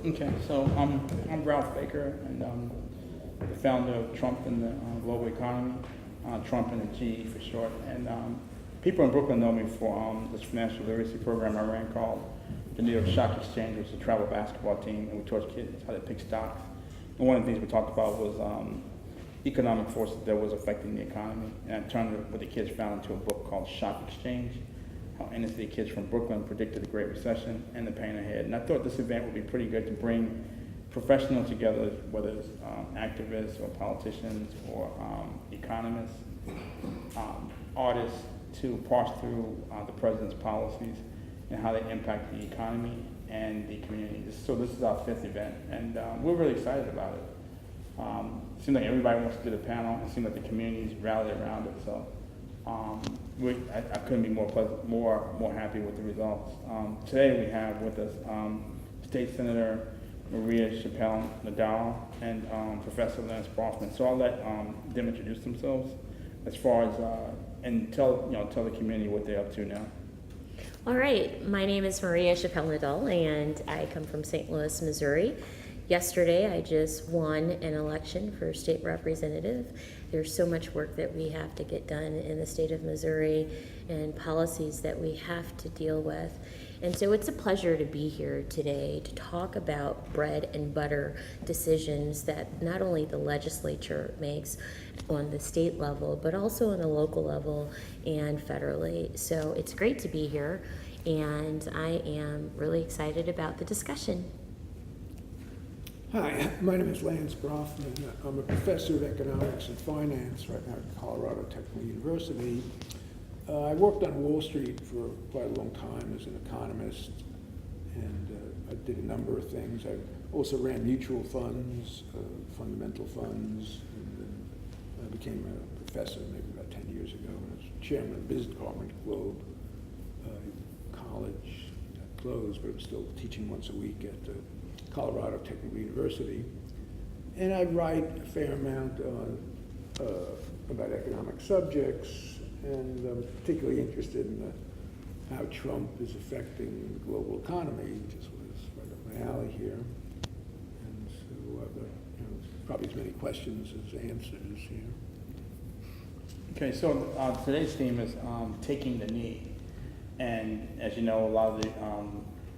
Okay, so I'm Ralph Baker, and the founder of Trump and the Global Economy, Trump and the GE for short. And people in Brooklyn know me for this financial literacy program I ran called the New York Stock Exchange, which is a travel basketball team, and we taught kids how to pick stocks. And one of the things we talked about was economic forces that was affecting the economy, and I turned what the kids found into a book called Shock Exchange, how inner city kids from Brooklyn predicted the Great Recession and the pain ahead. And I thought this event would be pretty good to bring professionals together, whether it's activists or politicians or economists, artists, to parse through the president's policies and how they impact the economy and the community. So this is our fifth event, and we're really excited about it. It seems like everybody wants to do the panel. It seems like the community's rallied around it. So I couldn't be more happy with the results. Today we have with us State Senator Maria Chappelle-Nadal and Professor Brofman. So I'll let them introduce themselves as far as and tell the community what they're up to now. All right, my name is Maria Chappelle-Nadal, and I come from St. Louis, Missouri. Yesterday, I just won an election for state representative. There's so much work that we have to get done in the state of Missouri and policies that we have to deal with. And so it's a pleasure to be here today to talk about bread and butter decisions that not only the legislature makes on the state level, but also on the local level and federally. So it's great to be here, and I am really excited about the discussion. Hi, my name is Lance Brofman. I'm a professor of economics and finance right now at Colorado Technical University. I worked on Wall Street for quite a long time as an economist, and I did a number of things. I also ran mutual funds, fundamental funds, and then I became a professor maybe about 10 years ago. I was chairman of the business department at Globe College. That closed, but I'm still teaching once a week at Colorado Technical University, and I write a fair amount on about economic subjects, and I'm particularly interested in how Trump is affecting the global economy, which was right up my alley here. And so I've got probably as many questions as answers here. Okay, so today's theme is taking the knee, and as you know, a lot of the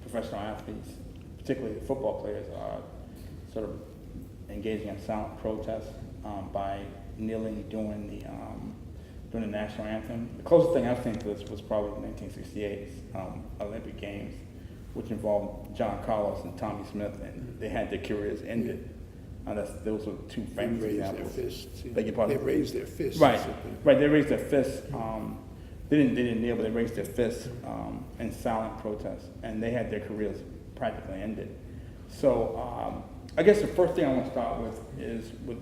professional athletes, particularly the football players, are sort of engaging in silent protest by kneeling during the national anthem. The closest thing I've seen to this was probably the 1968 Olympic Games, which involved John Carlos and Tommy Smith, and they had their careers ended. Those were two famous examples. They raised their fists. Beg your pardon? They raised their fists. Right. They raised their fists. They didn't kneel, but they raised their fists in silent protest, and they had their careers practically ended. So I guess the first thing I want to start with is with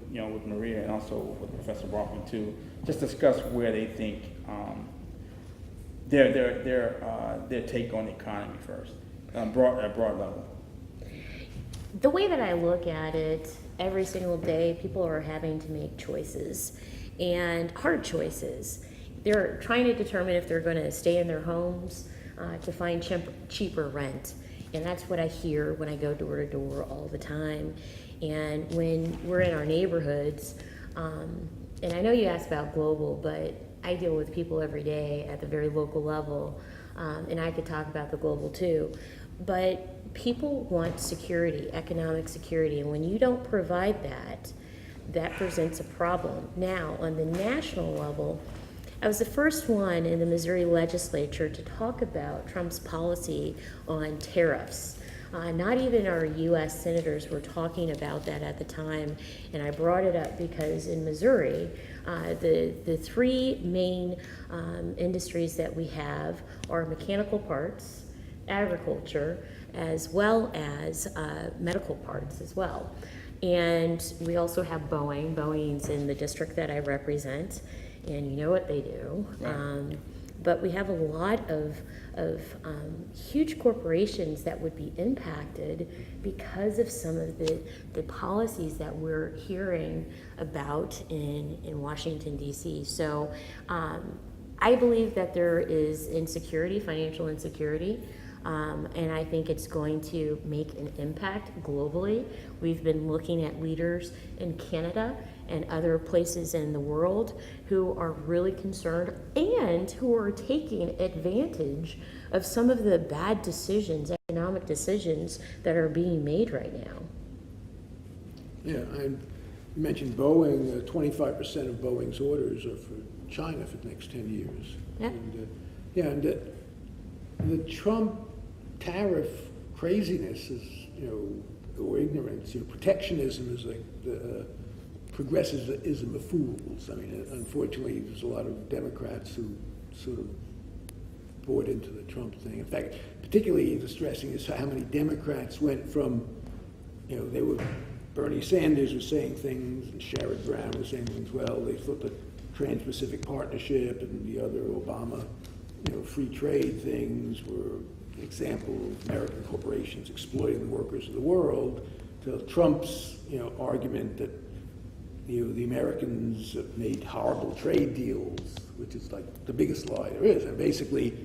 Maria and also with Professor Brofman to just discuss where they think their take on the economy first, at broad level. The way that I look at it, every single day, people are having to make choices, and hard choices. They're trying to determine if they're going to stay in their homes to find cheaper rent. And that's what I hear when I go door to door all the time. And when we're in our neighborhoods, and I know you asked about global, but I deal with people every day at the very local level, and I could talk about the global too. But people want security, economic security, and when you don't provide that, that presents a problem. Now, on the national level, I was the first one in the Missouri legislature to talk about Trump's policy on tariffs. Not even our U.S. senators were talking about that at the time, and I brought it up because in Missouri, the three main industries that we have are mechanical parts, agriculture, as well as medical parts as well. And we also have Boeing. Boeing's in the district that I represent, and you know what they do. Right. But we have a lot of huge corporations that would be impacted because of some of the policies that we're hearing about in Washington, D.C. So I believe that there is insecurity, financial insecurity. And I think it's going to make an impact globally. We've been looking at leaders in Canada and other places in the world who are really concerned and who are taking advantage of some of the bad decisions, economic decisions that are being made right now. Yeah, I mentioned Boeing. 25% of Boeing's orders are for China for the next 10 years. Yeah. And the Trump tariff craziness is, or ignorance. Protectionism is like the progressivism of fools. I mean, unfortunately, there's a lot of Democrats who sort of bought into the Trump thing. In fact, particularly distressing is how many Democrats went from, Bernie Sanders was saying things, and Sherrod Brown was saying things. Well, they thought the Trans-Pacific Partnership and the other Obama, free trade things were an example of American corporations exploiting the workers of the world. To Trump's, argument that the Americans made horrible trade deals, which is like the biggest lie there is. And basically,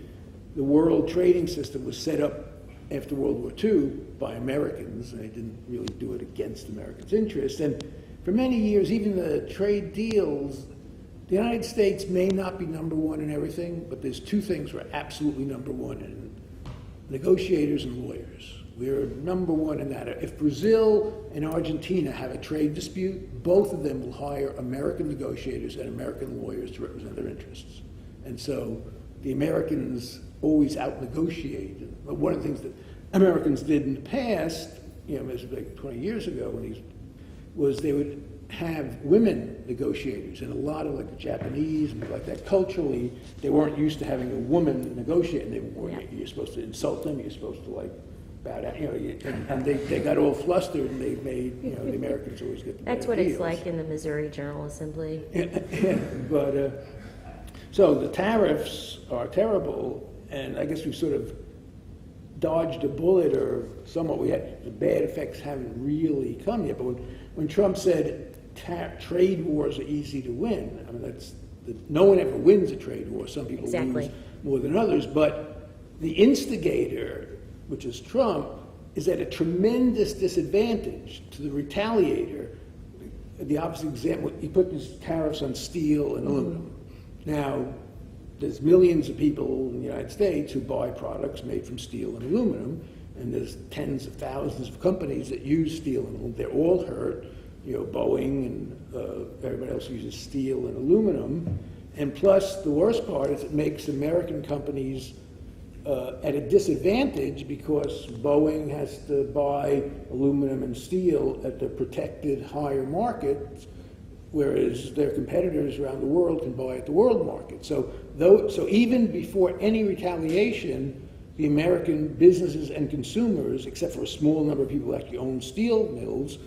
the world trading system was set up after World War II by Americans, and they didn't really do it against Americans' interests. And for many years, even the trade deals, the United States may not be number one in everything, but there's two things we're absolutely number one in: negotiators and lawyers. We're number one in that. If Brazil and Argentina have a trade dispute, both of them will hire American negotiators and American lawyers to represent their interests. And so the Americans always out-negotiate. But one of the things that Americans did in the past, this was like 20 years ago, was they would have women negotiators, and a lot of like the Japanese and like that culturally, they weren't used to having a woman negotiate. You're supposed to insult them, you're supposed to like bow down, and they got all flustered, and they made the Americans always get the That's better what deals. it's like in the Missouri General Assembly. But so the tariffs are terrible, and I guess we've sort of dodged a bullet, or somewhat. The bad effects haven't really come yet. But when Trump said trade wars are easy to win, I mean no one ever wins a trade war. Some people lose more than others, but the instigator, which is Trump, is at a tremendous disadvantage to the retaliator. The opposite example, he put these tariffs on steel and aluminum. Now, there's millions of people in the United States who buy products made from steel and aluminum, and there's tens of thousands of companies that use steel and aluminum. They're all hurt. Boeing and everybody else uses steel and aluminum. And plus, the worst part is it makes American companies at a disadvantage, because Boeing has to buy aluminum and steel at the protected higher market, whereas their competitors around the world can buy at the world market. So even before any retaliation, the American businesses and consumers, except for a small number of people who actually own steel mills,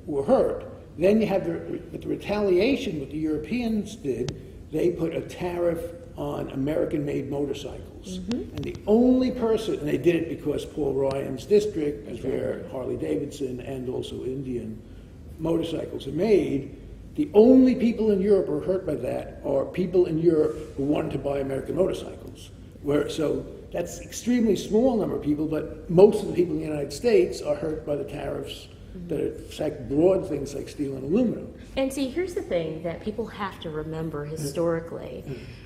were hurt. Then you have the retaliation, what the Europeans did, they put a tariff on American-made motorcycles. And the only person, and they did it because Paul Ryan's district is where Harley-Davidson and also Indian motorcycles are made. The only people in Europe who are hurt by that are people in Europe who wanted to buy American motorcycles. So that's extremely small number of people, but most of the people in the United States are hurt by the tariffs that affect broad things like steel and aluminum. And see, here's the thing that people have to remember historically.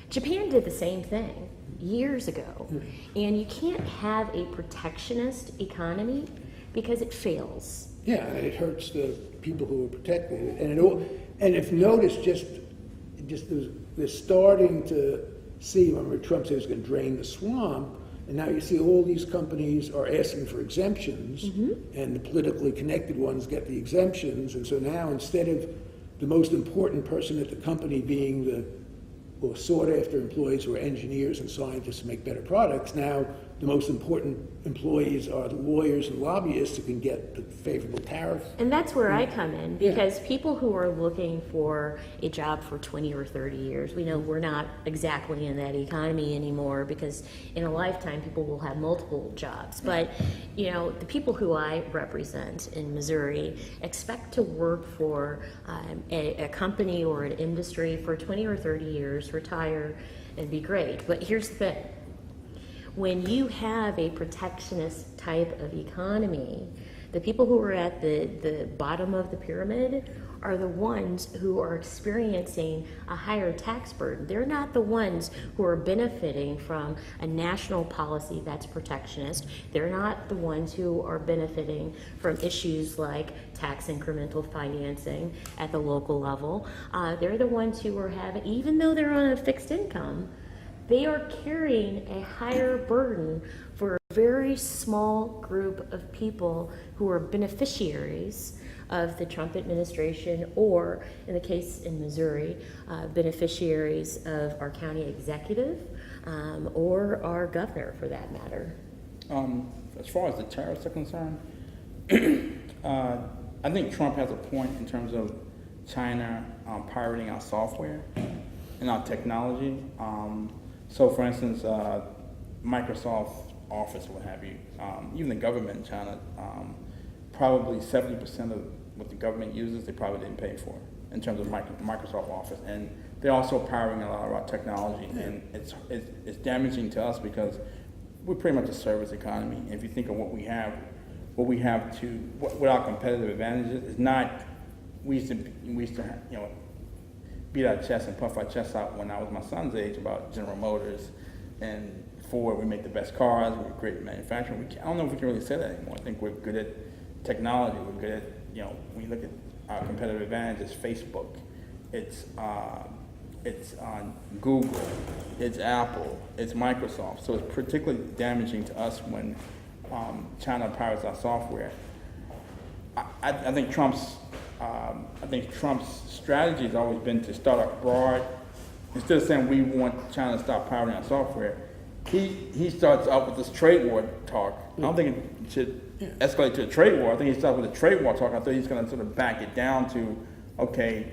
Japan did the same thing years ago. And you can't have a protectionist economy because it fails. Yeah, and it hurts the people who are protected. And if notice, they're starting to see, remember Trump said he was going to drain the swamp, and now you see all these companies are asking for exemptions, and the politically connected ones get the exemptions. And so now, instead of the most important person at the company being the sought-after employees who are engineers and scientists to make better products, now the most important employees are the lawyers and lobbyists who can get the favorable tariff. And that's where I come in, because people who are looking for a job for 20 or 30 years, we know we're not exactly in that economy anymore, because in a lifetime people will have multiple jobs. But the people who I represent in Missouri expect to work for a company or an industry for 20 or 30 years, retire, and be great. But here's the thing. when you have a protectionist type of economy, the people who are at the bottom of the pyramid are the ones who are experiencing a higher tax burden. They're not the ones who are benefiting from a national policy that's protectionist. They're not the ones who are benefiting from issues like tax incremental financing at the local level. They're the ones who are having, even though they're on a fixed income, they are carrying a higher burden for a very small group of people who are beneficiaries of the Trump administration, or in the case in Missouri, beneficiaries of our county executive or our governor for that matter. As far as the tariffs are concerned, I think Trump has a point in terms of China pirating our software and our technology. So for instance, Microsoft Office, what have you, even the government in China, probably 70% of what the government uses, they probably didn't pay for in terms of Microsoft Office. And they're also pirating a lot of our technology, and it's damaging to us because we're pretty much a service economy. And if you think of what we have what our competitive advantages is not, we used to beat our chest and puff our chests out when I was my son's age about General Motors and Ford. We make the best cars, we're great at manufacturing. I don't know if we can really say that anymore. I think we're good at technology, we're good at, when you look at our competitive advantage, it's Facebook, it's Google, it's Apple, it's Microsoft. So it's particularly damaging to us when China pirates our software. I think Trump's strategy has always been to start up broad. Instead of saying we want China to stop pirating our software, he starts out with this trade war talk. I don't think it should escalate to a trade war. I think he starts with a trade war talk. I thought he's going to sort of back it down to, okay,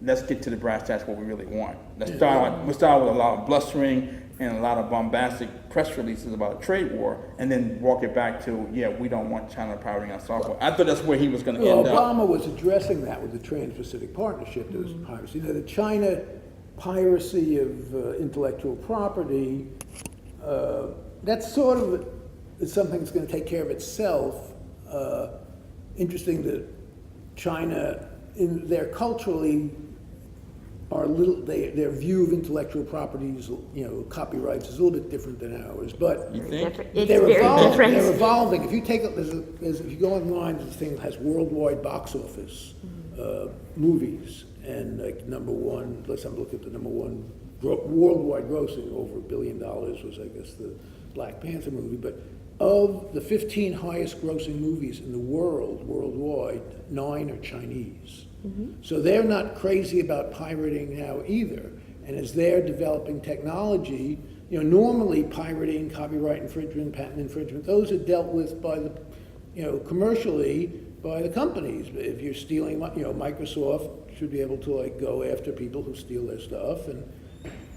let's get to the brass tacks, what we really want. We'll start with a lot of blustering and a lot of bombastic press releases about a trade war, and then walk it back to, we don't want China pirating our software. I thought that's where he was going to end up. Obama was addressing that with the Trans-Pacific Partnership. There was piracy. The China piracy of intellectual property, that's sort of something that's going to take care of itself. Interesting that China, in their culturally, their view of intellectual properties, copyrights is a little bit different than ours. But you think? It's very different. They're evolving. If you take if you go online, this thing has worldwide box office movies, and like number one. Let's have a look at the number one worldwide grossing over $1 billion was, I guess, the Black Panther movie. But of the 15 highest grossing movies in the worldwide, 9 are Chinese. So they're not crazy about pirating now either. And as they're developing technology, normally pirating, copyright infringement, patent infringement, those are dealt with by the, commercially by the companies. If you're stealing, Microsoft should be able to go after people who steal their stuff.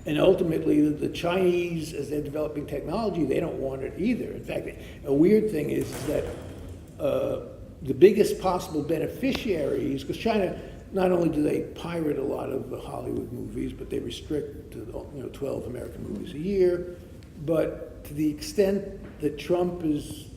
And ultimately, the Chinese, as they're developing technology, they don't want it either. In fact, a weird thing is that the biggest possible beneficiaries, because China, not only do they pirate a lot of the Hollywood movies, but they restrict to 12 American movies a year. But to the extent that Trump is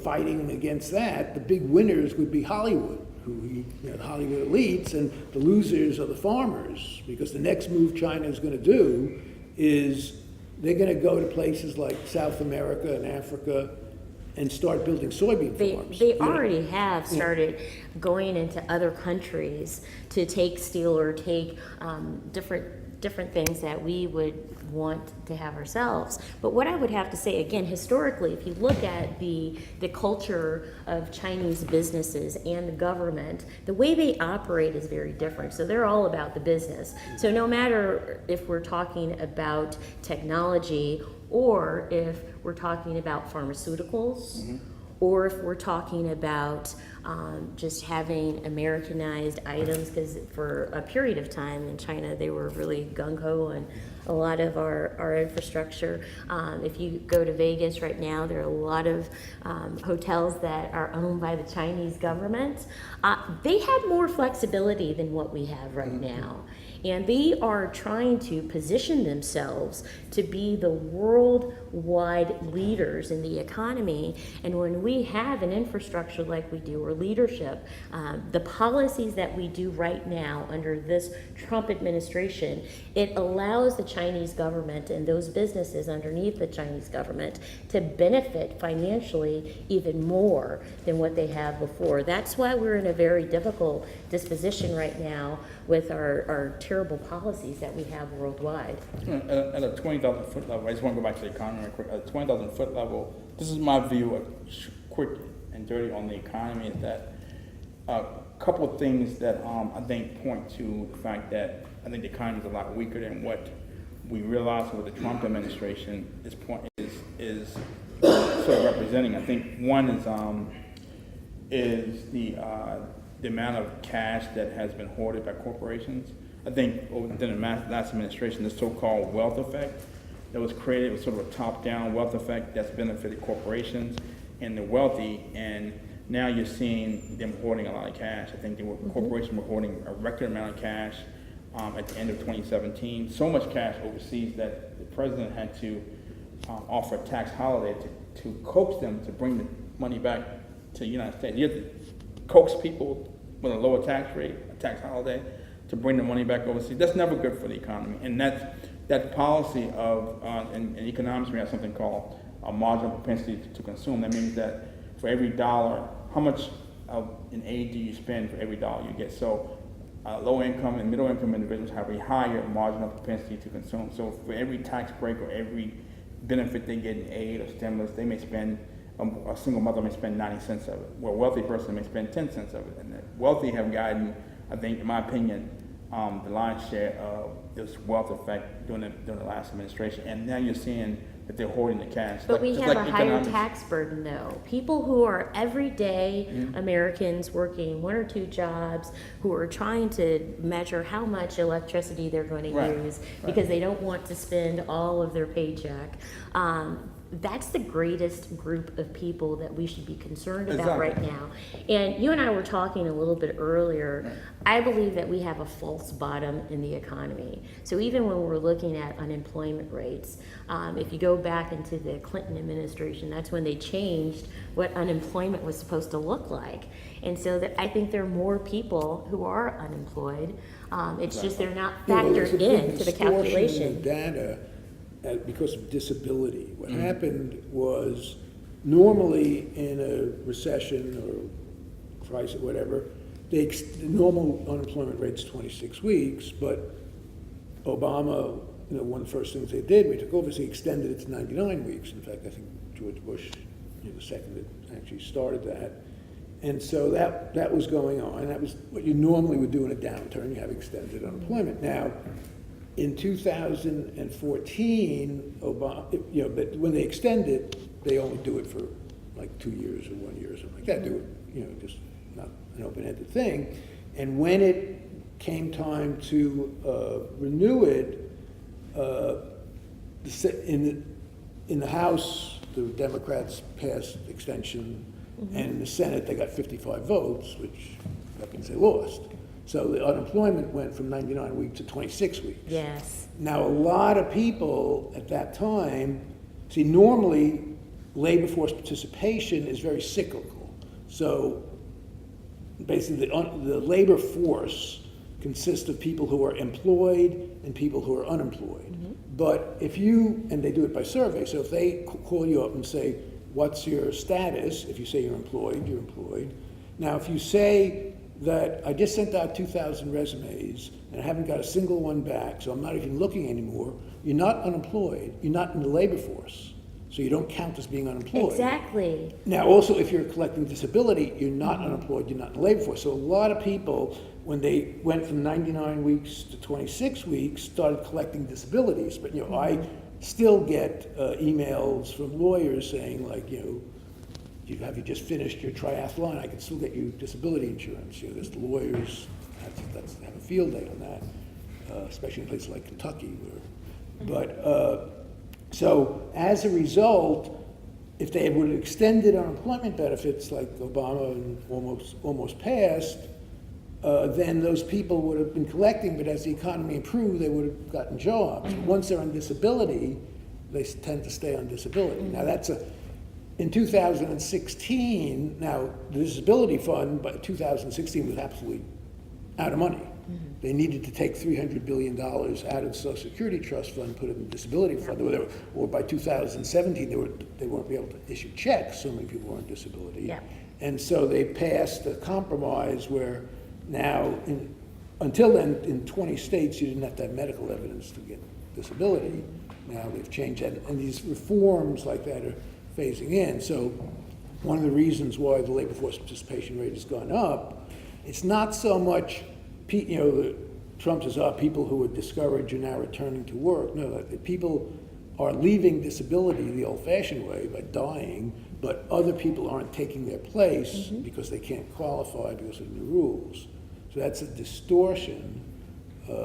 fighting against that, the big winners would be Hollywood, the Hollywood elites, and the losers are the farmers, because the next move China is going to do is they're going to go to places like South America and Africa and start building soybean farms. They already have started going into other countries to take steel or take different things that we would want to have ourselves. But what I would have to say, again, historically, if you look at the culture of Chinese businesses and the government, the way they operate is very different. So they're all about the business. So no matter if we're talking about technology, or if we're talking about pharmaceuticals, or if we're talking about just having Americanized items, because for a period of time in China they were really gung-ho a lot of our infrastructure. If you go to Vegas right now, there are a lot of hotels that are owned by the Chinese government. They have more flexibility than what we have right now. And they are trying to position themselves to be the worldwide leaders in the economy. And when we have an infrastructure like we do, or leadership, the policies that we do right now under this Trump administration, it allows the Chinese government and those businesses underneath the Chinese government to benefit financially even more than what they have before. That's why we're in a very difficult disposition right now with our terrible policies that we have worldwide. At a 20,000 foot level, I just want to go back to the economy real quick. At a 20,000 foot level, this is my view, quick and dirty on the economy, is that a couple of things that I think point to the fact that I think the economy is a lot weaker than what we realize with the Trump administration is sort of representing. I think one is the amount of cash that has been hoarded by corporations. I think within the last administration, the so-called wealth effect that was created was sort of a top-down wealth effect that's benefited corporations and the wealthy, and now you're seeing them hoarding a lot of cash. I think corporations were hoarding a record amount of cash at the end of 2017, so much cash overseas that the president had to offer a tax holiday to coax them to bring the money back to the United States. You have to coax people with a lower tax rate, a tax holiday, to bring the money back overseas. That's never good for the economy. And that policy of, in economics, we have something called a marginal propensity to consume. That means that for every dollar, how much in aid do you spend for every dollar you get? So low income and middle income individuals have a higher marginal propensity to consume. So for every tax break or every benefit they get in aid or stimulus, they may spend, a single mother may spend 90 cents of it, where a wealthy person may spend 10 cents of it. And the wealthy have gotten, I think, in my opinion, the lion's share of this wealth effect during the last administration. And now you're seeing that they're hoarding the cash. But we have a higher tax burden, though. People who are everyday Americans working one or two jobs, who are trying to measure how much electricity they're going to use because they don't want to spend all of their paycheck. That's the greatest group of people that we should be concerned about right now. And you and I were talking a little bit earlier. I believe that we have a false bottom in the economy. So even when we're looking at unemployment rates, if you go back into the Clinton administration, that's when they changed what unemployment was supposed to look like. And so that I think there are more people who are unemployed. It's just they're not factored into the calculation. The data because of disability. What happened was, normally in a recession or crisis, whatever, the normal unemployment rate's 26 weeks, but Obama, one of the first things they did when he took over is he extended it to 99 weeks. In fact, I think George Bush, the second that actually started that. And so that was going on. That was what you normally would do in a downturn. You have extended unemployment. Now, in 2014, Obama, but when they extend it, they only do it for like 2 years or 1 year or something like that. Do it, just not an open-ended thing. And when it came time to renew it, in the House, the Democrats passed extension, and in the Senate, they got 55 votes, which that means they lost. So the unemployment went from 99 weeks to 26 weeks. Yes. Now, a lot of people at that time, see, normally labor force participation is very cyclical. So basically the labor force consists of people who are employed and people who are unemployed. But and they do it by survey, so if they call you up and say, what's your status? If you say you're employed, you're employed. Now, if you say that I just sent out 2,000 resumes and I haven't got a single one back, so I'm not even looking anymore, you're not unemployed, you're not in the labor force, so you don't count as being unemployed. Exactly. Now, also, if you're collecting disability, you're not unemployed, you're not in the labor force. So a lot of people, when they went from 99 weeks to 26 weeks, started collecting disabilities. But, I still get emails from lawyers saying, like, have you just finished your triathlon? I can still get you disability insurance. There's the lawyers have a field day on that, especially in places like Kentucky, where But, so as a result, if they would have extended unemployment benefits like Obama and almost passed, then those people would have been collecting, but as the economy improved, they would have gotten jobs. Once they're on disability, they tend to stay on disability. Now in 2016, now the disability fund by 2016 was absolutely out of money. They needed to take $300 billion out of the Social Security Trust Fund, put it in the disability fund, or by 2017 they weren't be able to issue checks, so many people were on disability. Yeah. And so they passed a compromise where now, until then, in 20 states, you didn't have to have medical evidence to get disability. Now they've changed that, and these reforms like that are phasing in. So one of the reasons why the labor force participation rate has gone up, it's not so much, Trump says, people who are discouraged are now returning to work. No, the people are leaving disability the old-fashioned way by dying, but other people aren't taking their place because they can't qualify because of the rules. So that's a distortion.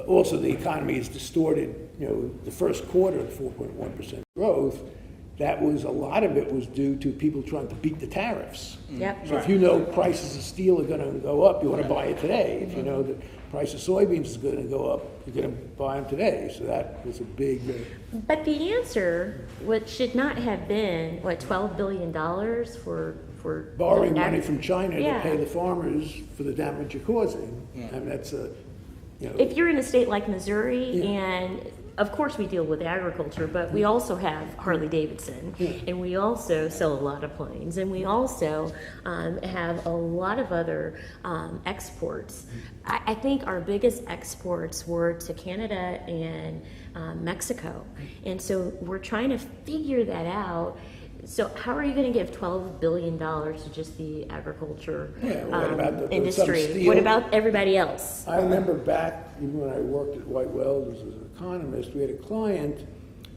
Also, the economy is distorted. The first quarter, 4.1% growth, a lot of it was due to people trying to beat the tariffs. Yep. So if you know prices of steel are going to go up, you want to buy it today. If you know the price of soybeans is going to go up, you're going to buy them today. So that was a big... But the answer, what should not have been, $12 billion for borrowing money from China Yeah. to pay the farmers for the damage you're causing. I mean, that's a... If you're in a state like Missouri, and of course we deal with agriculture, but we also have Harley Davidson, and we also sell a lot of planes, and we also have a lot of other exports. I think our biggest exports were to Canada and Mexico, and so we're trying to figure that out. So how are you going to give $12 billion to just the agriculture what about industry? some steel? What about everybody else? I remember back, even when I worked at White Wells as an economist, we had a client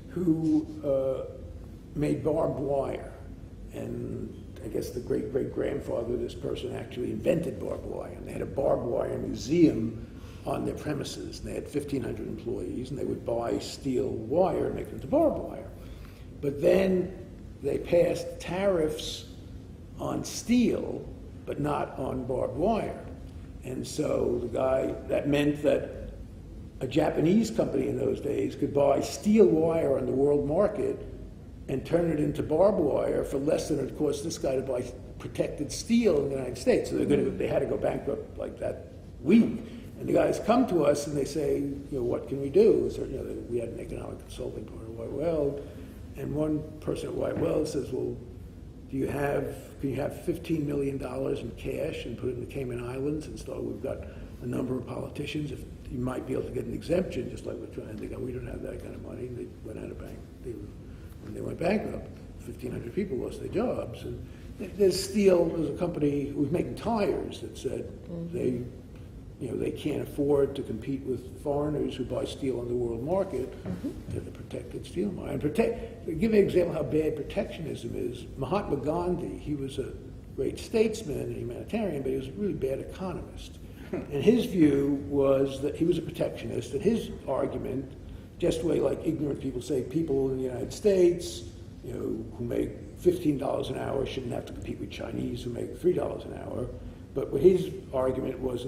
who made barbed wire. And I guess the great-great-grandfather of this person actually invented barbed wire. And they had a barbed wire museum on their premises. And they had 1,500 employees, and they would buy steel wire and make it into barbed wire. But then they passed tariffs on steel, but not on barbed wire. And so that meant that a Japanese company in those days could buy steel wire on the world market and turn it into barbed wire for less than it cost this guy to buy protected steel in the United States. So they had to go bankrupt like that week. And the guys come to us and they say, what can we do? So, we had an economic consulting part of White Wells. And one person at White Wells says, well, can you have $15 million in cash and put it in the Cayman Islands? And so we've got a number of politicians. If you might be able to get an exemption, just like we're trying. They go, we don't have that kind of money. And they went out of bank. When they went bankrupt, 1,500 people lost their jobs. And there's a company who was making tires that said they can't afford to compete with foreigners who buy steel on the world market. They have the protected steel mine. To give you an example of how bad protectionism is, Mahatma Gandhi, he was a great statesman and humanitarian, but he was a really bad economist. And his view was that he was a protectionist, and his argument, just the way like ignorant people say people in the United States, who make $15 an hour shouldn't have to compete with Chinese who make $3 an hour. But what his argument was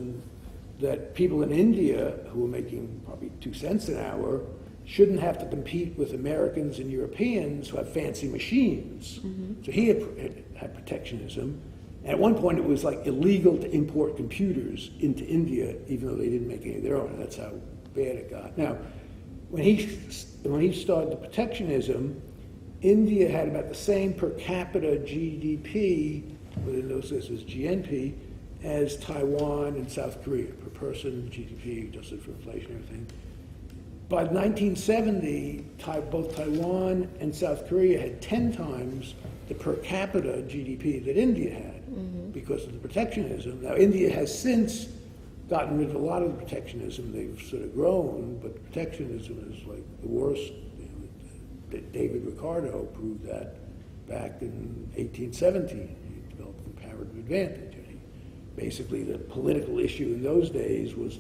that people in India who are making probably 2 cents an hour shouldn't have to compete with Americans and Europeans who have fancy machines. So he had protectionism. And at one point it was like illegal to import computers into India, even though they didn't make any of their own. And that's how bad it got. Now, when he started the protectionism, India had about the same per capita GDP, within those days was GNP, as Taiwan and South Korea, per person GDP, adjusted for inflation and everything. By 1970, both Taiwan and South Korea had 10 times the per capita GDP that India had because of the protectionism. Now, India has since gotten rid of a lot of the protectionism. They've sort of grown, but protectionism is like the worst. David Ricardo proved that back in 1817. He developed comparative advantage. Basically, the political issue in those days was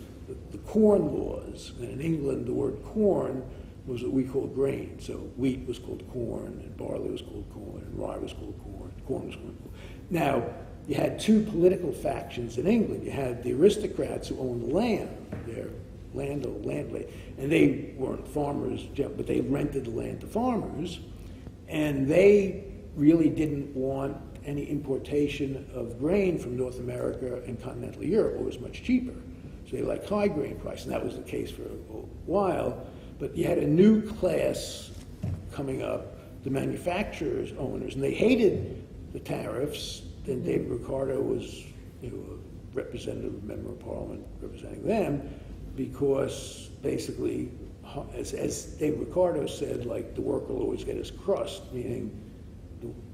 the corn laws. And in England, the word corn was what we called grain. So wheat was called corn, and barley was called corn, and rye was called corn was called corn. Now, you had two political factions in England. You had the aristocrats who owned the land, their landlady, and they weren't farmers, but they rented the land to farmers, and they really didn't want any importation of grain from North America and continental Europe. It was much cheaper. So they liked high grain price, and that was the case for a while. But you had a new class coming up, the manufacturers, owners, and they hated the tariffs. Then David Ricardo was, a representative, member of parliament representing them, because basically, as David Ricardo said, like, the worker will always get his crust, meaning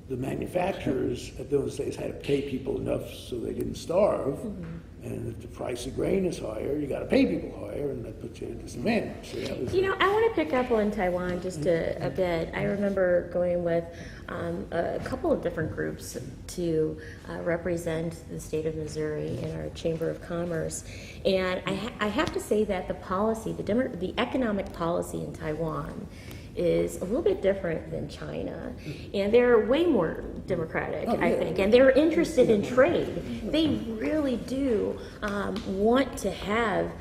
the manufacturers at those days had to pay people enough so they didn't starve. And if the price of grain is higher, you got to pay people higher, and that puts you at a disadvantage. So that was I want to pick up on Taiwan just a bit. I remember going with a couple of different groups to represent the state of Missouri in our Chamber of Commerce, and I have to say that the policy, the economic policy in Taiwan is a little bit different than China, and they're way more democratic, I think, and they're interested in trade. They really do want to have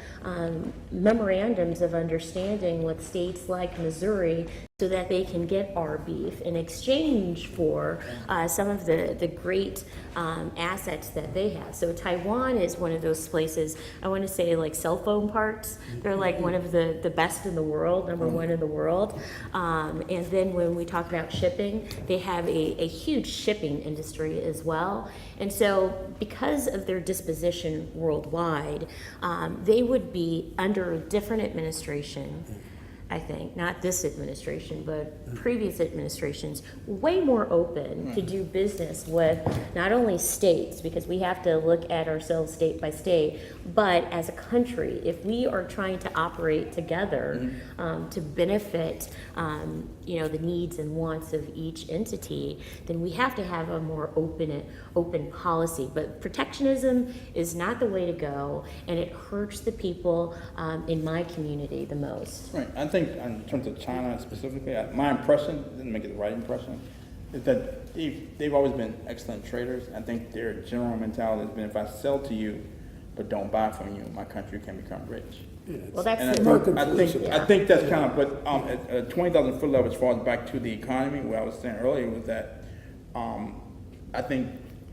memorandums of understanding with states like Missouri so that they can get our beef in exchange for some of the great assets that they have. So Taiwan is one of those places, I want to say, like cell phone parts. They're like one of the best in the world, number one in the world. And then when we talk about shipping, they have a huge shipping industry as well. And so because of their disposition worldwide, they would be under a different administration, I think, not this administration, but previous administrations, way more open to do business with not only states, because we have to look at ourselves state by state, but as a country, if we are trying to operate together to benefit, the needs and wants of each entity, then we have to have a more open policy. But protectionism is not the way to go, and it hurts the people in my community the most. Right. I think in terms of China specifically, my impression, didn't make it the right impression, is that they've always been excellent traders. I think their general mentality has been, if I sell to you but don't buy from you, my country can become rich. Well, that's And I think that's kind of, but at a 20,000 foot level, as far as back to the economy, what I was saying earlier was that I think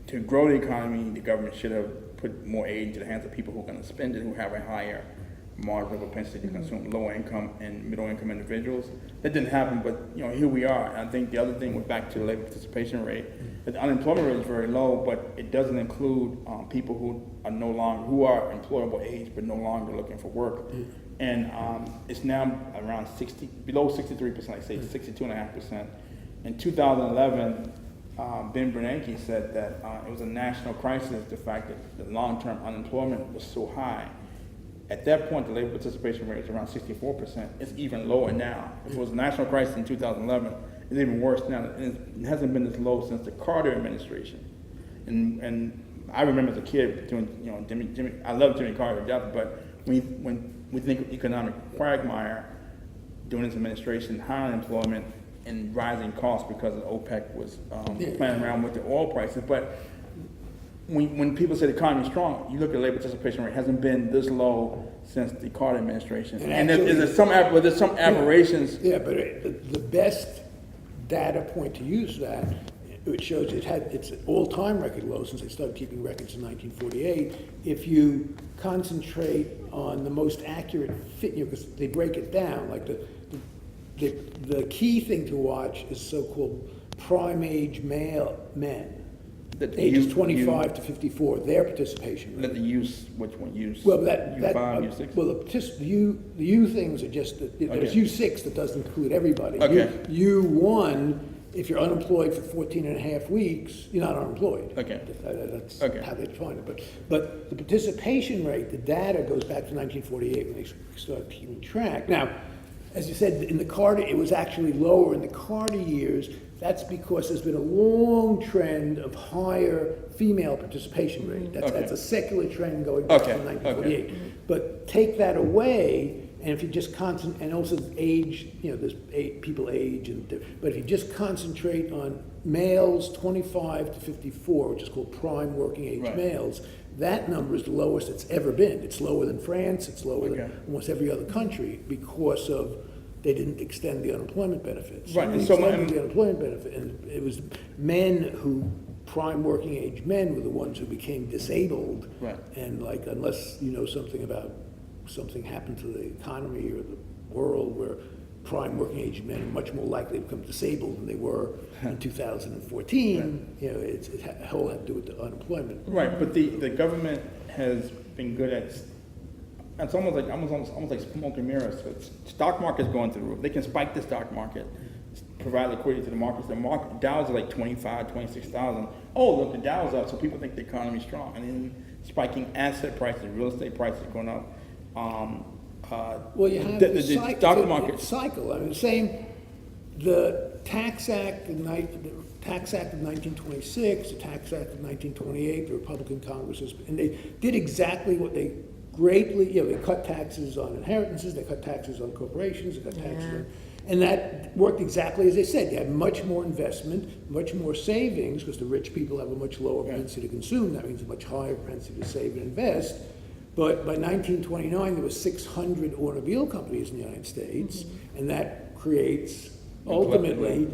to grow the economy, the government should have put more aid into the hands of people who are going to spend it, who have a higher marginal propensity to consume, lower income and middle income individuals. That didn't happen, but here we are. And I think the other thing was back to the labor participation rate. The unemployment rate is very low, but it doesn't include people who are employable age but no longer looking for work. And it's now around below 63%, like say 62.5%. In 2011, Ben Bernanke said that it was a national crisis, the fact that the long-term unemployment was so high. At that point, the labor participation rate was around 64%. It's even lower now. If it was a national crisis in 2011, it's even worse now. It hasn't been this low since the Carter administration. And I remember as a kid doing, I love Jimmy Carter to death, but when we think of economic quagmire during his administration, high unemployment and rising costs because of OPEC was playing around with the oil prices. But when people say the economy is strong, you look at labor participation rate, hasn't been this low since the Carter administration. And there's some aberrations. Yeah, but the best data point to use that, it shows it's an all-time record low since they started keeping records in 1948. If you concentrate on the most accurate fit, because they break it down, like the key thing to watch is so-called prime age men. Ages 25 to 54, their participation rate. The use, which one use? Well, that U6? Well, the U things are just there's U6 that doesn't include everybody. Okay. U1, if you're unemployed for 14 and a half weeks, you're not unemployed. Okay. That's how they define it. But the participation rate, the data goes back to 1948 when they started keeping track. Now, as you said, in the Carter, it was actually lower in the Carter years. That's because there's been a long trend of higher female participation rate. That's a secular trend going back to 1948. But take that away, And if you just and also age, there's people age, but if you just concentrate on males 25 to 54, which is called prime working age males, that number is the lowest it's ever been. It's lower than France, it's lower than almost every other country because they didn't extend the unemployment benefits. Right. They extended the unemployment benefit, and it was prime working age men were the ones who became disabled. Right. And unless you know something about something happened to the economy or the world where prime working age men are much more likely to become disabled than they were in 2014, it all had to do with the unemployment. Right, but the government has been good at, it's almost like smoke and mirrors. So stock market's going through the roof. They can spike the stock market, provide liquidity to the markets. The market Dow's are like 25, 26,000. Oh, look, the Dow's up, so people think the economy's strong. And then spiking asset prices, real estate prices going up. Well, you have the stock market cycle. I mean, the Tax Act of 1926, the Tax Act of 1928, the Republican Congresses, and they did exactly what they they cut taxes on inheritances, they cut taxes on corporations, they cut taxes on, and that worked exactly as they said. You had much more investment, much more savings, because the rich people have a much lower propensity to consume. That means a much higher propensity to save and invest. But by 1929, there were 600 automobile companies in the United States, and that creates ultimately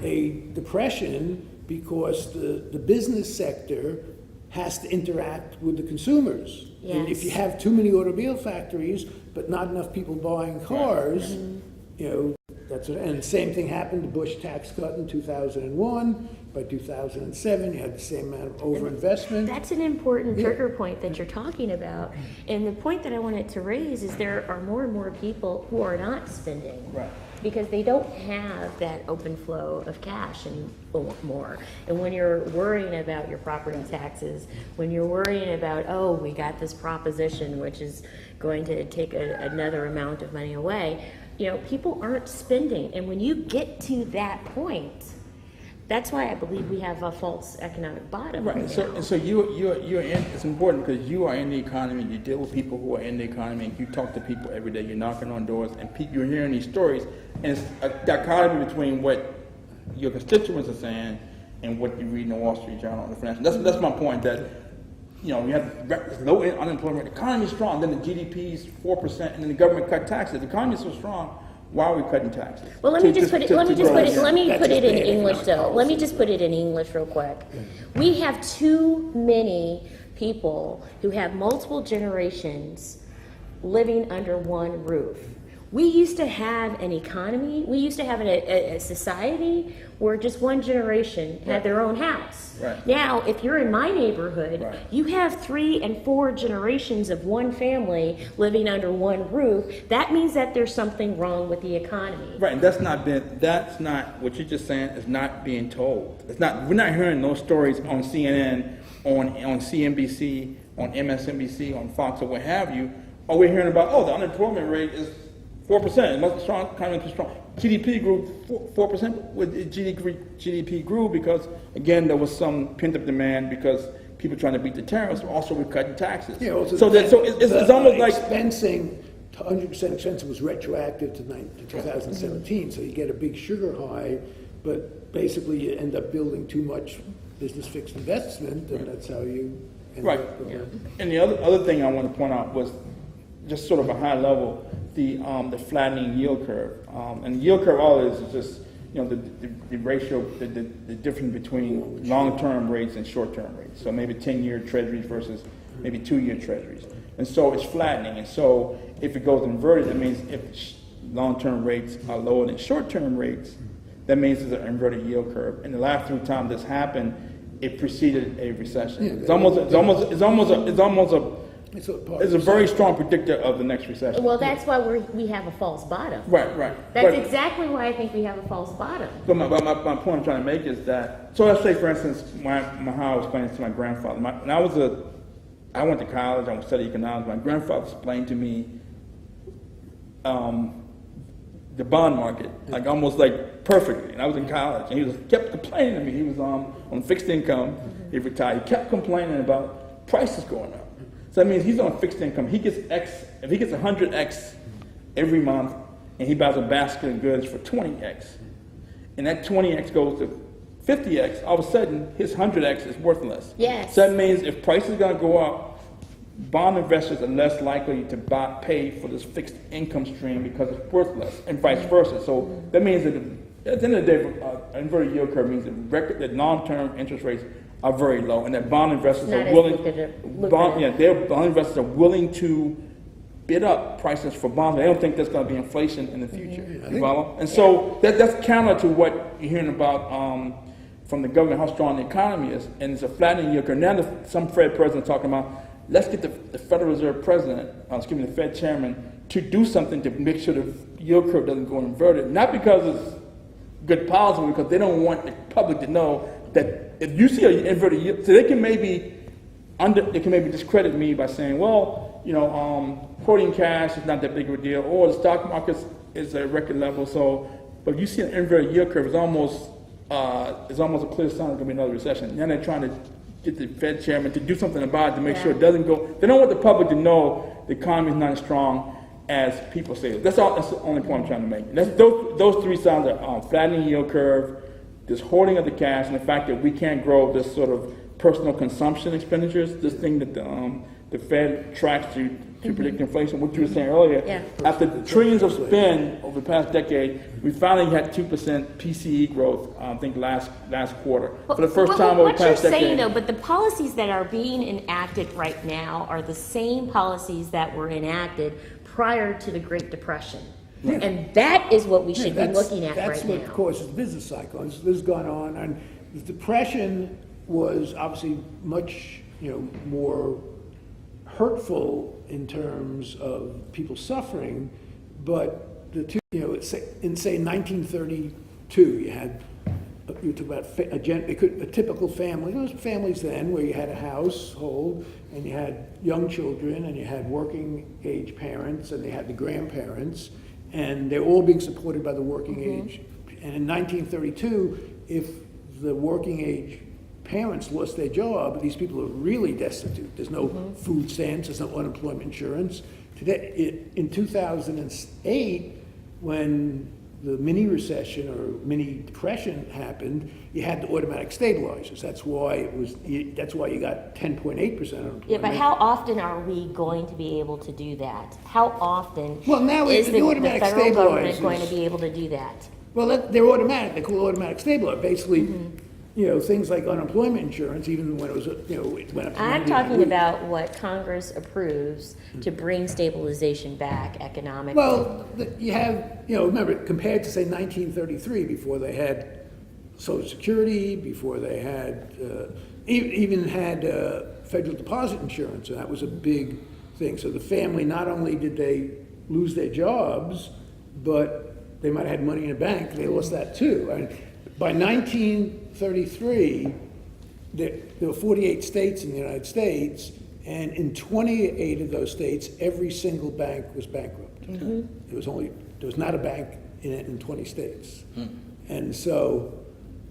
a depression because the business sector has to interact with the consumers. Yes. And if you have too many automobile factories, but not enough people buying cars, that's it. And the same thing happened. The Bush tax cut in 2001. By 2007, you had the same amount of overinvestment. That's an important trigger point that you're talking about. And the point that I wanted to raise is there are more and more people who are not spending. Right. Because they don't have that open flow of cash anymore. And when you're worrying about your property taxes, when you're worrying about, we got this proposition which is going to take another amount of money away, people aren't spending. And when you get to that point, that's why I believe we have a false economic bottom. Right. So you're in. It's important because you are in the economy. You deal with people who are in the economy. You talk to people every day. You're knocking on doors, and you're hearing these stories. And it's a dichotomy between what your constituents are saying and what you read in the Wall Street Journal and the Financial. That's my point. That we have low unemployment. The economy is strong. Then the GDP is 4%, and then the government cut taxes. The economy is so strong. Why are we cutting taxes? Well, let me put it in English though. Let me just put it in English real quick. We have too many people who have multiple generations living under one roof. We used to have an economy, we used to have a society where just one generation had their own house. Right. Now, if you're in my neighborhood, you have 3 and 4 generations of one family living under one roof. That means that there's something wrong with the economy. Right, and that's not what you're just saying is not being told. We're not hearing those stories on CNN, on CNBC, on MSNBC, on Fox, or what have you. Or we're hearing about, the unemployment rate is 4%. It must be strong, kind of strong. GDP grew 4%. GDP grew because, again, there was some pent-up demand because people trying to beat the tariffs. Also, we're cutting taxes. It's almost like expensing. 100% expensing was retroactive to 2017, so you get a big sugar high, but basically you end up building too much business fixed investment, and that's how you end up. And the other thing I want to point out was just sort of a high level. The flattening yield curve, and yield curve all is just the ratio, the difference between long-term rates and short-term rates. So maybe 10-year treasuries versus maybe 2-year treasuries, and so it's flattening. And so if it goes inverted, that means if long-term rates are lower than short-term rates, that means it's an inverted yield curve. And the last 3 times this happened, it preceded a recession. It's a very strong predictor of the next recession. Well, that's why we have a false bottom. Right. That's exactly why I think we have a false bottom. But my point I'm trying to make is that, so let's say, for instance, how I was explaining to my grandfather. When I went to college, I studied economics. My grandfather explained to me the bond market, almost perfectly. And I was in college, and he kept complaining to me. He was on fixed income. He retired. He kept complaining about prices going up. So that means he's on fixed income. He gets X. If he gets 100X every month, and he buys a basket of goods for 20x, and that 20x goes to 50x, all of a sudden his 100x is worthless. Yes. So that means if prices are going to go up, bond investors are less likely to pay for this fixed income stream because it's worthless, and vice versa. So that means that at the end of the day, inverted yield curve means that long-term interest rates are very low, and that bond investors Not are as willing. lucrative. Bond investors are willing to bid up prices for bonds. They don't think there's going to be inflation in the future. You follow? And so that's counter to what you're hearing about from the government, how strong the economy is, and it's a flattening yield curve. Now some Fed president talking about, let's get the Federal Reserve president, the Fed chairman, to do something to make sure the yield curve doesn't go inverted. Not because it's good policy, but because they don't want the public to know that if you see an inverted yield, so they can maybe discredit me by saying, well, hoarding cash is not that big of a deal, or the stock market is at record level. So, but if you see an inverted yield curve, it's almost a clear sign there's going to be another recession. Now they're trying to get the Fed chairman to do something about it to make sure it doesn't go. They don't want the public to know the economy is not as strong as people say. That's all. That's the only point I'm trying to make. Those three signs are flattening yield curve, this hoarding of the cash, and the fact that we can't grow this sort of personal consumption expenditures. This thing that the Fed tracks to predict inflation. What you were saying earlier. After trillions of spend over the past decade, we finally had 2% PCE growth. I think last quarter for the first time over the past decade. What you're saying though, but the policies that are being enacted right now are the same policies that were enacted prior to the Great Depression. Yeah. And that is what we should be looking at right now. That's what causes the business cycle. This has gone on, and the Depression was obviously much more hurtful in terms of people suffering, but in say 1932, you talk about a typical family. Those families then where you had a household and you had young children and you had working age parents and they had the grandparents, and they're all being supported by the working age. And in 1932, if the working age parents lost their job, these people are really destitute. There's no food stamps, there's no unemployment insurance. Today, in 2008, when the mini recession or mini depression happened, you had the automatic stabilizers. That's why you got 10.8% unemployment. Yeah, but how often are we going to be able to do that? How often now is the automatic federal government stabilizers going to be able to do that? Well, they're automatic. They call automatic stabilizer. Basically, things like unemployment insurance, even when it was, it went up to I'm talking about what Congress approves to bring stabilization back economically. Well, you have, remember, compared to, say, 1933, before they had Social Security, before they had, even had federal deposit insurance, and that was a big thing. So the family, not only did they lose their jobs, but they might have had money in a bank, they lost that too. I mean, by 1933, there were 48 states in the United States, and in 28 of those states, every single bank was bankrupt. There was not a bank in 20 states. And so,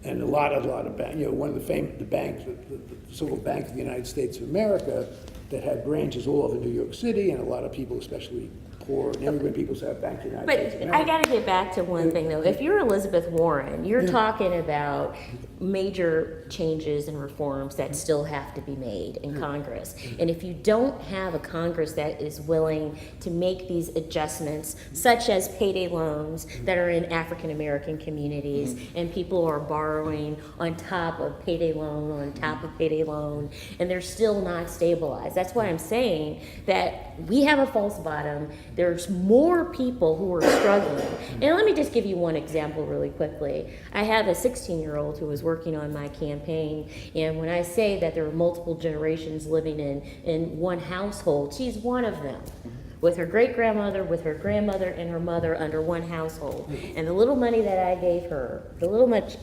and a lot of banks, one of the banks, the so-called Bank of the United States of America, that had branches all over New York City, and a lot of people, especially poor and immigrant people, have Bank of the United States of America. But I got to get back to one thing, though. If you're Elizabeth Warren, you're talking about major changes and reforms that still have to be made in Congress. And if you don't have a Congress that is willing to make these adjustments, such as payday loans that are in African American communities, and people are borrowing on top of payday loan, on top of payday loan, and they're still not stabilized. That's why I'm saying that we have a false bottom. There's more people who are struggling. And let me just give you one example really quickly. I have a 16-year-old who was working on my campaign, and when I say that there are multiple generations living in one household, she's one of them. With her great-grandmother, with her grandmother, and her mother under one household. And the little money that I gave her,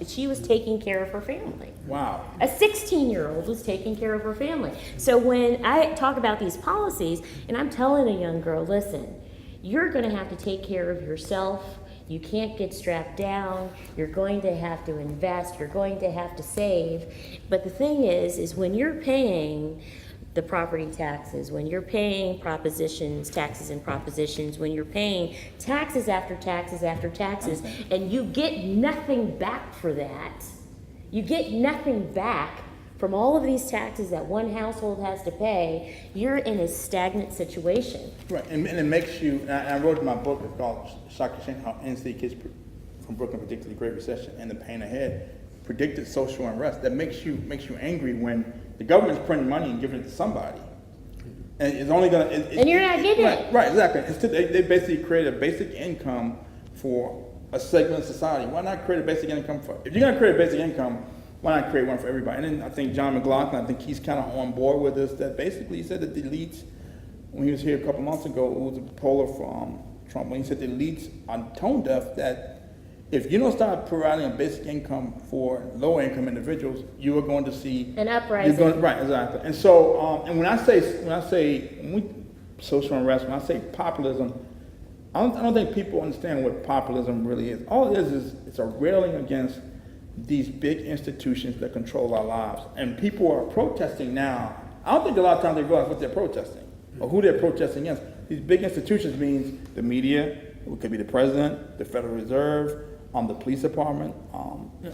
she was taking care of her family. Wow. A 16-year-old was taking care of her family. So when I talk about these policies, and I'm telling a young girl, listen, you're going to have to take care of yourself. You can't get strapped down. You're going to have to invest. You're going to have to save. But the thing is when you're paying the property taxes, when you're paying taxes and propositions, when you're paying taxes after taxes after taxes, and you get nothing back for that, you get nothing back from all of these taxes that one household has to pay, you're in a stagnant situation. Right, and it makes you, and I wrote in my book, it's called Shock and Shame, how NC kids from Brooklyn predicted the Great Recession and the pain ahead, predicted social unrest. That makes you angry when the government's printing money and giving it to somebody. And it's only gonna... and you're not getting it. Right, exactly. They basically create a basic income for a segment of society. Why not create a basic income for... If you're gonna create a basic income, why not create one for everybody? And then I think John McLaughlin, I think he's kind of on board with this, that basically he said that the elites, when he was here a couple months ago, it was a poller for Trump, when he said the elites are tone deaf, that if you don't start providing a basic income for lower income individuals, you are going to see an uprising. Right, exactly. And so, and when I say social unrest, when I say populism, I don't think people understand what populism really is. All it is it's a railing against these big institutions that control our lives. And people are protesting now. I don't think a lot of times they realize what they're protesting or who they're protesting against. These big institutions means the media, it could be the president, the Federal Reserve, the police department.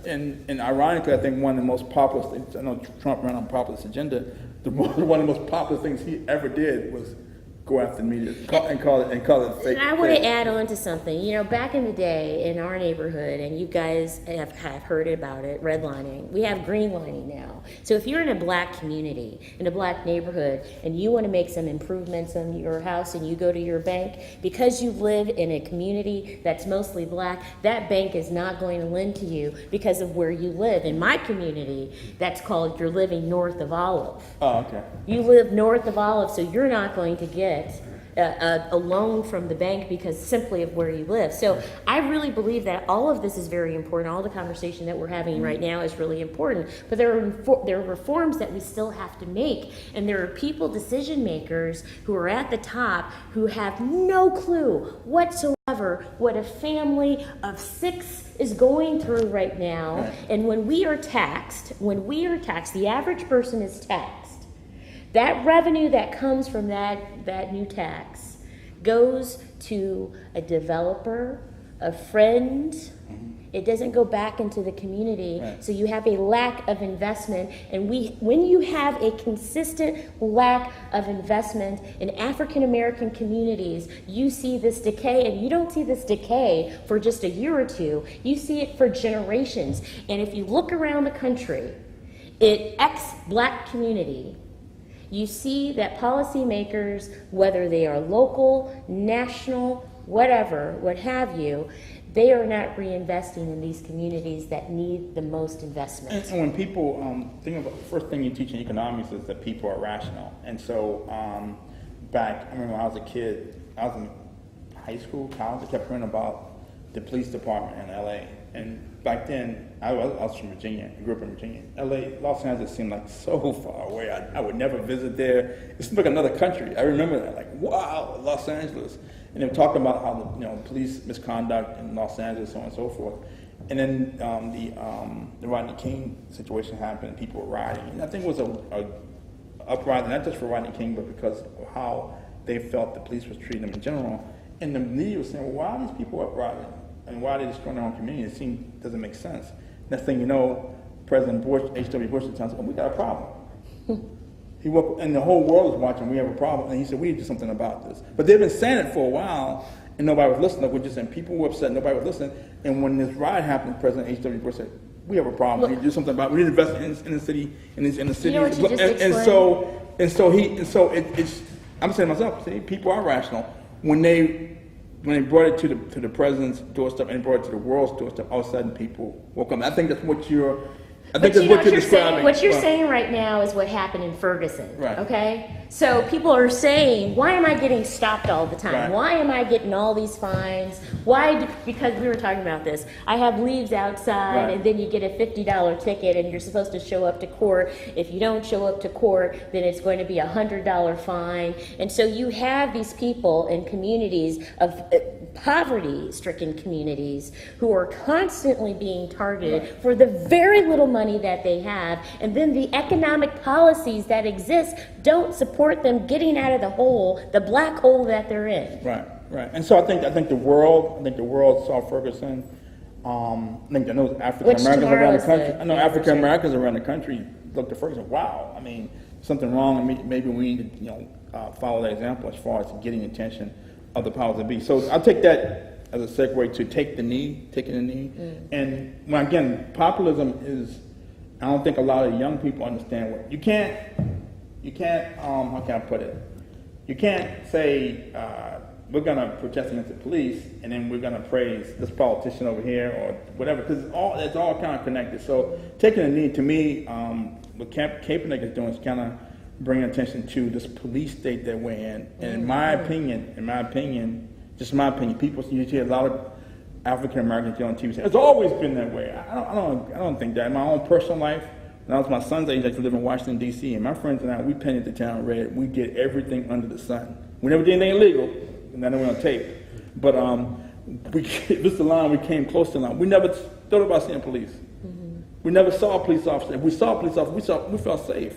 And ironically, I think one of the most popular things, I know Trump ran on populist agenda, one of the most popular things he ever did was go after the media and call it fake. And I want to add on to something. You know, back in the day in our neighborhood, and you guys have heard about it, redlining, we have greenlining now. So if you're in a black community, in a black neighborhood, and you want to make some improvements on your house and you go to your bank, because you live in a community that's mostly black, that bank is not going to lend to you because of where you live. In my community, that's called you're living north of Olive. Oh, okay. You live north of Olive, so you're not going to get a loan from the bank because simply of where you live. So I really believe that all of this is very important. All the conversation that we're having right now is really important. But there are reforms that we still have to make. And there are people, decision makers, who are at the top who have no clue whatsoever what a family of 6 is going through right now. Right. And when we are taxed, the average person is taxed. That revenue that comes from that new tax goes to a developer, a friend. It doesn't go back into the community. Right. So you have a lack of investment. And when you have a consistent lack of investment in African American communities, you see this decay. And you don't see this decay for just a year or two. You see it for generations. And if you look around the country, ex-black community, you see that policymakers, whether they are local, national, whatever, what have you, they are not reinvesting in these communities that need the most investment. And when people think about, the first thing you teach in economics is that people are rational. And so I remember when I was a kid, I was in high school, college, I kept hearing about the police department in LA. And back then, I was from Virginia, I grew up in Virginia. LA, Los Angeles seemed like so far away. I would never visit there. It seemed like another country. I remember that, like, wow, Los Angeles. And they were talking about how the police misconduct in Los Angeles, so on and so forth. And then the Rodney King situation happened, and people were rioting. And I think it was a uprising, not just for Rodney King, but because of how they felt the police was treating them in general. And the media was saying, well, why are these people uprising? And why are they destroying their own community? It doesn't make sense. Next thing you know, President Bush, H.W. Bush at the time said, we got a problem. He woke, and the whole world was watching, we have a problem. And he said, we need to do something about this. But they've been saying it for a while, and nobody was listening. We're just saying people were upset, nobody was listening. And when this riot happened, President H.W. Bush said, we have a problem. We need to do something about it. We need to invest in the city, in the city. You know what you just I'm saying to myself, see, people are rational. When they brought it to the president's doorstep and brought it to the world's doorstep, all of a sudden people woke up. I think that's what you're describing. What you're saying right now is what happened in Ferguson. Right. Okay? So people are saying, why am I getting stopped all the time? Right. Why am I getting all these fines? Because we were talking about this. I have leaves outside, Right. and then you get a $50 ticket, and you're supposed to show up to court. If you don't show up to court, then it's going to be a $100 fine. And so you have these people in communities of poverty-stricken communities who are constantly being targeted for the very little money that they have, and then the economic policies that exist don't support them getting out of the hole, the black hole that they're in. Right, right. And so I think the world saw Ferguson. I think I know African Americans around the country. I know African Americans around the country looked at Ferguson. Wow, I mean, something wrong. And maybe we need to, follow that example as far as getting attention of the powers that be. So I'll take that as a segue to taking the knee. And again, populism is. I don't think a lot of young people understand what you can't. How can I put it? You can't say. We're going to protest against the police, and then we're going to praise this politician over here or whatever, because it's all kind of connected. So taking a knee, to me, what Kaepernick is doing is kind of bringing attention to this police state that we're in. And in my opinion, people, you hear a lot of African Americans on TV saying, it's always been that way. I don't think that. In my own personal life, when I was my son's age, I used to live in Washington, D.C., and my friends and I, we painted the town red. We did everything under the sun. We never did anything illegal. And then we on tape, but this is the line we came close to the line. We never thought about seeing police. We never saw a police officer. If we saw a police officer, we felt safe.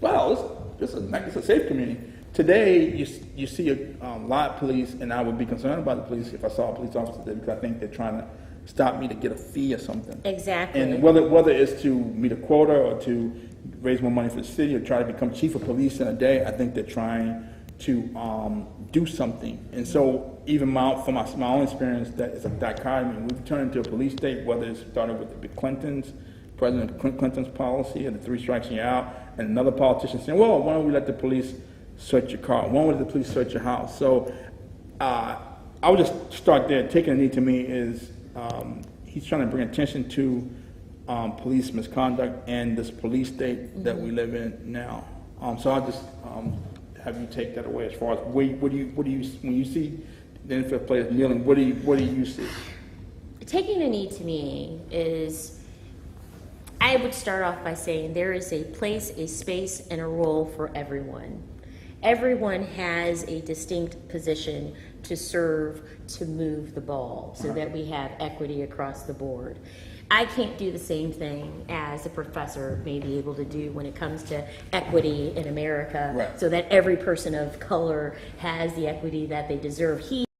Wow, this is a safe community. Today, you see a lot of police, and I would be concerned about the police if I saw a police officer there, because I think they're trying to stop me to get a fee or something. Exactly. And whether it's to meet a quota or to raise more money for the city or try to become chief of police in a day, I think they're trying to do something. And so even from my own experience, that is a dichotomy. We've turned into a police state, whether it started with the President Clinton's policy of the 3 strikes and you're out, and another politician saying, well, why don't we let the police search your car? Why don't we let the police search your house? So I would just start there. Taking a knee to me is he's trying to bring attention to police misconduct and this police state that we live in now. So I'll just have you take that away as far as what do you when you see the NFL players kneeling, what do you see? Taking a knee to me is, I would start off by saying there is a place, a space, and a role for everyone. Everyone has a distinct position to serve, to move the ball, so that we have equity across the board. I can't do the same thing as a professor may be able to do when it comes to equity in America, right, so that every person of color has the equity that they deserve.